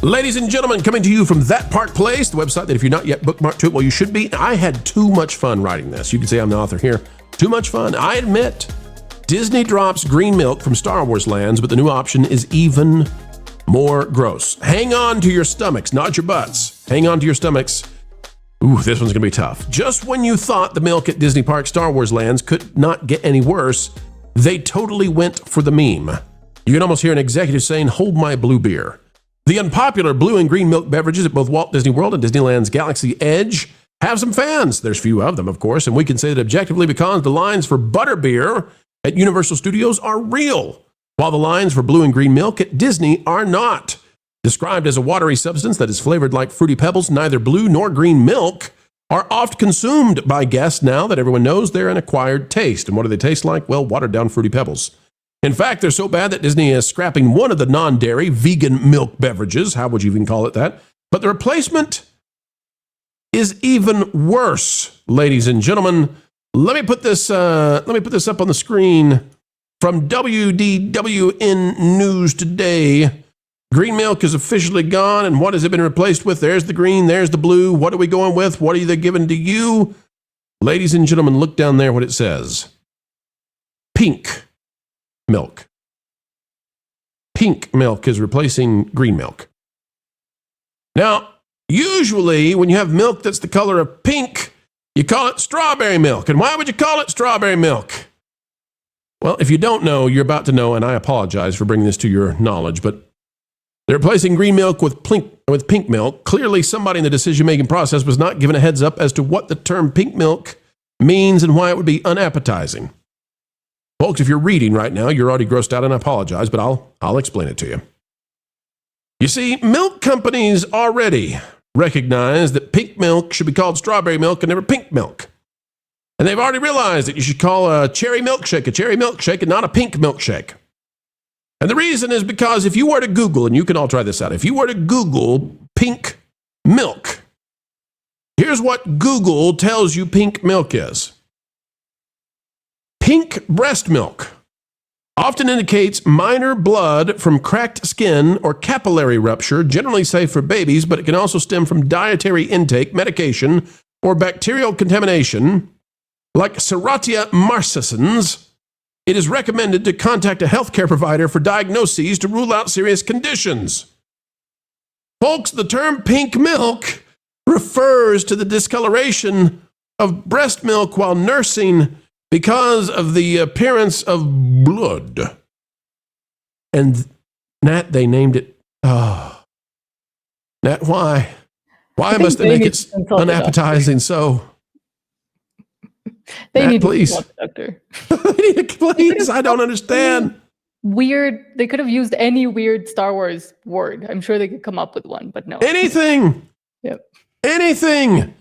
Ladies and gentlemen, coming to you from That Park Place, the website that if you're not yet bookmarked to it, well, you should be. I had too much fun writing this. You can say I'm the author here. Too much fun. I admit, Disney drops green milk from Star Wars lands, but the new option is even more gross. Hang on to your stomachs, not your butts. Hang on to your stomachs. Ooh, this one's going to be tough. Just when you thought the milk at Disney Park Star Wars lands could not get any worse, they totally went for the meme. You can almost hear an executive saying, "Hold my blue beer." The unpopular blue and green milk beverages at both Walt Disney World and Disneyland's Galaxy Edge have some fans. There's few of them, of course, and we can say that objectively because the lines for butterbeer at Universal Studios are real, while the lines for blue and green milk at Disney are not. Described as a watery substance that is flavored like Fruity Pebbles, neither blue nor green milk are oft consumed by guests now that everyone knows they're an acquired taste. And what do they taste like? Well, watered-down Fruity Pebbles. In fact, they're so bad that Disney is scrapping one of the non-dairy vegan milk beverages. How would you even call it that? But the replacement is even worse, ladies and gentlemen. Let me put this up on the screen from WDW News Today. Green milk is officially gone, and what has it been replaced with? There's the green, there's the blue. What are we going with? What are they giving to you? Ladies and gentlemen, look down there what it says. Pink milk. Pink milk is replacing green milk. Now, usually when you have milk that's the color of pink, you call it strawberry milk. And why would you call it strawberry milk? Well, if you don't know, you're about to know, and I apologize for bringing this to your knowledge, but they're replacing green milk with pink milk. Clearly, somebody in the decision-making process was not given a heads up as to what the term pink milk means and why it would be unappetizing. Folks, if you're reading right now, you're already grossed out, and I apologize, but I'll explain it to you. You see, milk companies already recognize that pink milk should be called strawberry milk and never pink milk. And they've already realized that you should call a cherry milkshake and not a pink milkshake. And the reason is because if you were to Google, and you can all try this out, if you were to Google pink milk, here's what Google tells you pink milk is. Pink breast milk often indicates minor blood from cracked skin or capillary rupture, generally safe for babies, but it can also stem from dietary intake, medication, or bacterial contamination, like Serratia marcescens. It is recommended to contact a healthcare provider for diagnoses to rule out serious conditions. Folks, the term pink milk refers to the discoloration of breast milk while nursing because of the appearance of blood. And Nat, they named it. Oh, Nat, why? Why must they make it unappetizing so? They Nat, need please. to consult the doctor. Please, I don't understand. Weird. They could have used any weird Star Wars word. I'm sure they could come up with one, but no. Anything. Yep. Anything.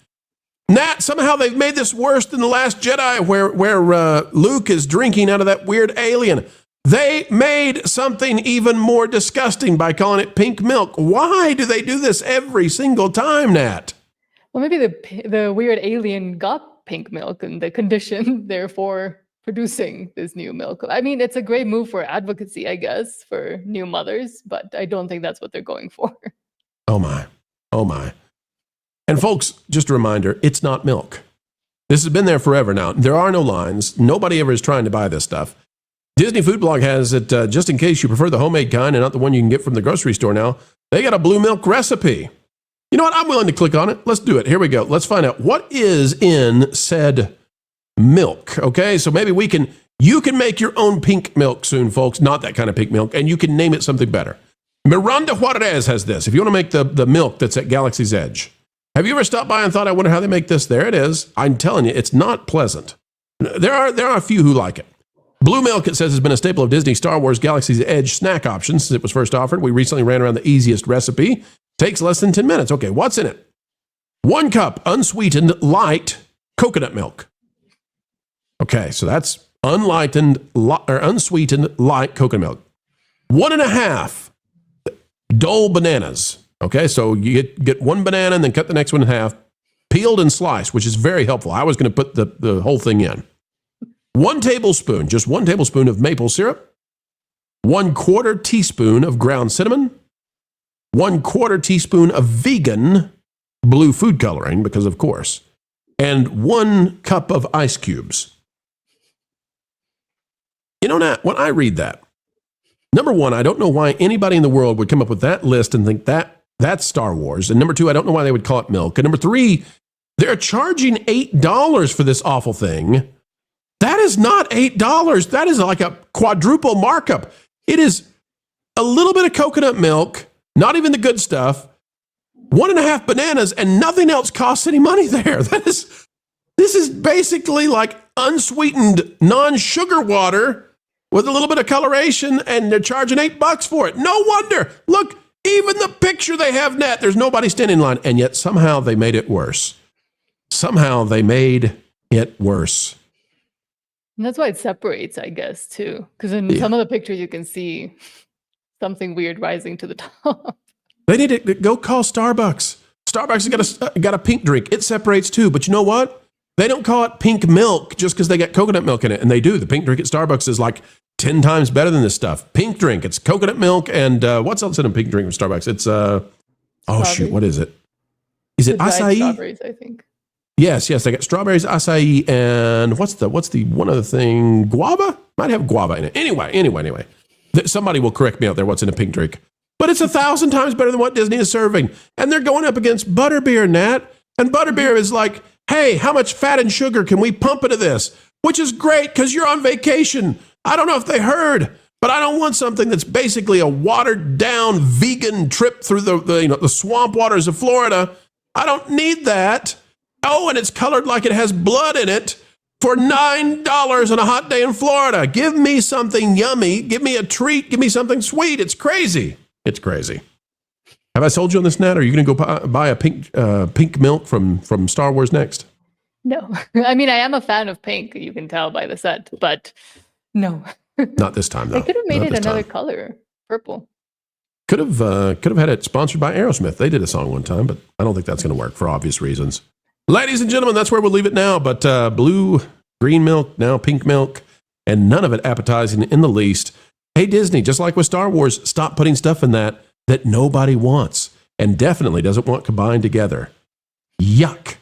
Nat, somehow they've made this worse than The Last Jedi where Luke is drinking out of that weird alien. They made something even more disgusting by calling it pink milk. Why do they do this every single time, Nat? Well, maybe the weird alien got pink milk and the condition, therefore, producing this new milk. I mean, it's a great move for advocacy, I guess, for new mothers, but I don't think that's what they're going for. Oh, my. Oh, my. And folks, just a reminder, it's not milk. This has been there forever now. There are no lines. Nobody ever is trying to buy this stuff. Disney Food Blog has it, just in case you prefer the homemade kind and not the one you can get from the grocery store now. They got a blue milk recipe. You know what? I'm willing to click on it. Let's do it. Here we go. Let's find out what is in said milk. Okay, so maybe you can make your own pink milk soon, folks. Not that kind of pink milk, and you can name it something better. Miranda Juarez has this. If you want to make the milk that's at Galaxy's Edge. Have you ever stopped by and thought, I wonder how they make this? There it is. I'm telling you, it's not pleasant. There are a few who like it. Blue milk, it says, has been a staple of Disney Star Wars Galaxy's Edge snack options since it was first offered. We recently ran around the easiest recipe. Takes less than 10 minutes. Okay, what's in it? 1 cup unsweetened light coconut milk. Okay, so that's unsweetened light coconut milk. 1.5 Dole bananas. Okay, so you get one banana and then cut the next one in half, peeled and sliced, which is very helpful. I was going to put the whole thing in. 1 tablespoon, just 1 tablespoon of maple syrup, 1/4 teaspoon of ground cinnamon, 1/4 teaspoon of vegan blue food coloring, because of course, and 1 cup of ice cubes. You know, Nat, when I read that, number one, I don't know why anybody in the world would come up with that list and think that's Star Wars. And number two, I don't know why they would call it milk. And number three, they're charging $8 for this awful thing. That is not $8. That is like a quadruple markup. It is a little bit of coconut milk, not even the good stuff, 1.5 bananas, and nothing else costs any money there. This is basically like unsweetened non-sugar water with a little bit of coloration, and they're charging $8 for it. No wonder. Look, even the picture they have, Nat, there's nobody standing in line, and yet somehow they made it worse. Somehow they made it worse. And that's why it separates, I guess, too. Because in some of the pictures, you can see something weird rising to the top. They need to go call Starbucks. Starbucks has got a pink drink. It separates too. But you know what? They don't call it pink milk just because they got coconut milk in it. And they do. The pink drink at Starbucks is like 10 times better than this stuff. Pink drink. It's coconut milk. And what's else in a pink drink from Starbucks? It's, shoot, what is it? Is it acai? Strawberries, I think. Yes. They got strawberries, acai, and what's the one other thing? Guava? Might have guava in it. Anyway. Somebody will correct me out there what's in a pink drink. But it's 1,000 times better than what Disney is serving. And they're going up against butterbeer, Nat. And butterbeer is like, hey, how much fat and sugar can we pump into this? Which is great because you're on vacation. I don't know if they heard, but I don't want something that's basically a watered down vegan trip through the swamp waters of Florida. I don't need that. Oh, and it's colored like it has blood in it for $9 on a hot day in Florida. Give me something yummy. Give me a treat. Give me something sweet. It's crazy. It's crazy. Have I sold you on this, Nat? Are you going to go buy a pink milk from Star Wars next? No. I mean, I am a fan of pink. You can tell by the set, but no. Not this time, though. They could have made it another color, purple. Could have had it sponsored by Aerosmith. They did a song one time, but I don't think that's going to work for obvious reasons. Ladies and gentlemen, that's where we'll leave it now. But blue, green milk, now pink milk, and none of it appetizing in the least. Hey, Disney, just like with Star Wars, stop putting stuff in that nobody wants and definitely doesn't want combined together. Yuck.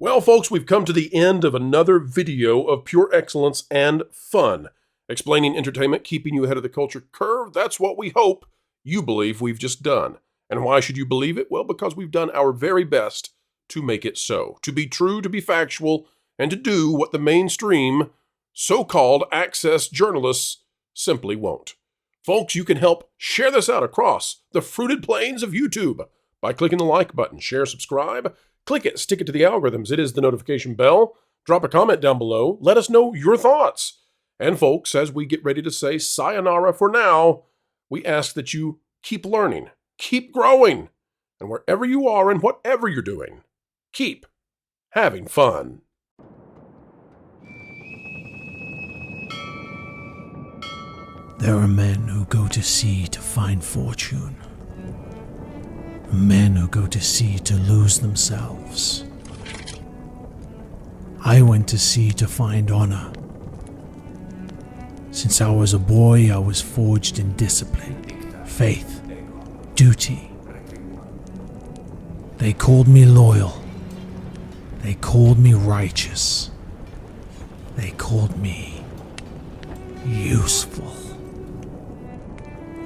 Well, folks, we've come to the end of another video of pure excellence and fun. Explaining entertainment, keeping you ahead of the culture curve. That's what we hope you believe we've just done. And why should you believe it? Well, because we've done our very best to make it so. To be true, to be factual, and to do what the mainstream, so-called access journalists simply won't. Folks, you can help share this out across the fruited plains of YouTube by clicking the like button. Share, subscribe, click it, stick it to the algorithms. It is the notification bell. Drop a comment down below. Let us know your thoughts. And folks, as we get ready to say sayonara for now, we ask that you keep learning, keep growing, and wherever you are and whatever you're doing, keep having fun. There are men who go to sea to find fortune. Men who go to sea to lose themselves. I went to sea to find honor. Since I was a boy, I was forged in discipline, faith, duty. They called me loyal. They called me righteous. They called me useful.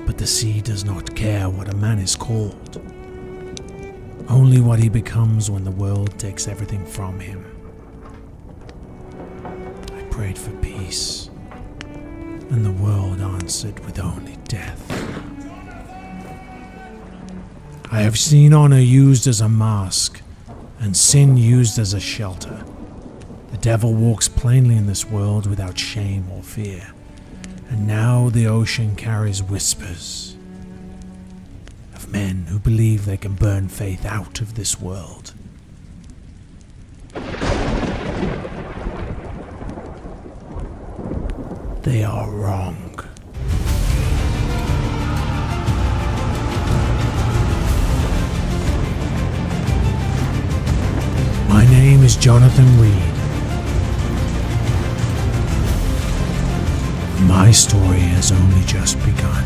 But the sea does not care what a man is called. Only what he becomes when the world takes everything from him. I prayed for peace, and the world answered with only death. I have seen honor used as a mask, and sin used as a shelter. The devil walks plainly in this world without shame or fear. And now the ocean carries whispers of men who believe they can burn faith out of this world. They are wrong. My name is Jonathan Reed. My story has only just begun.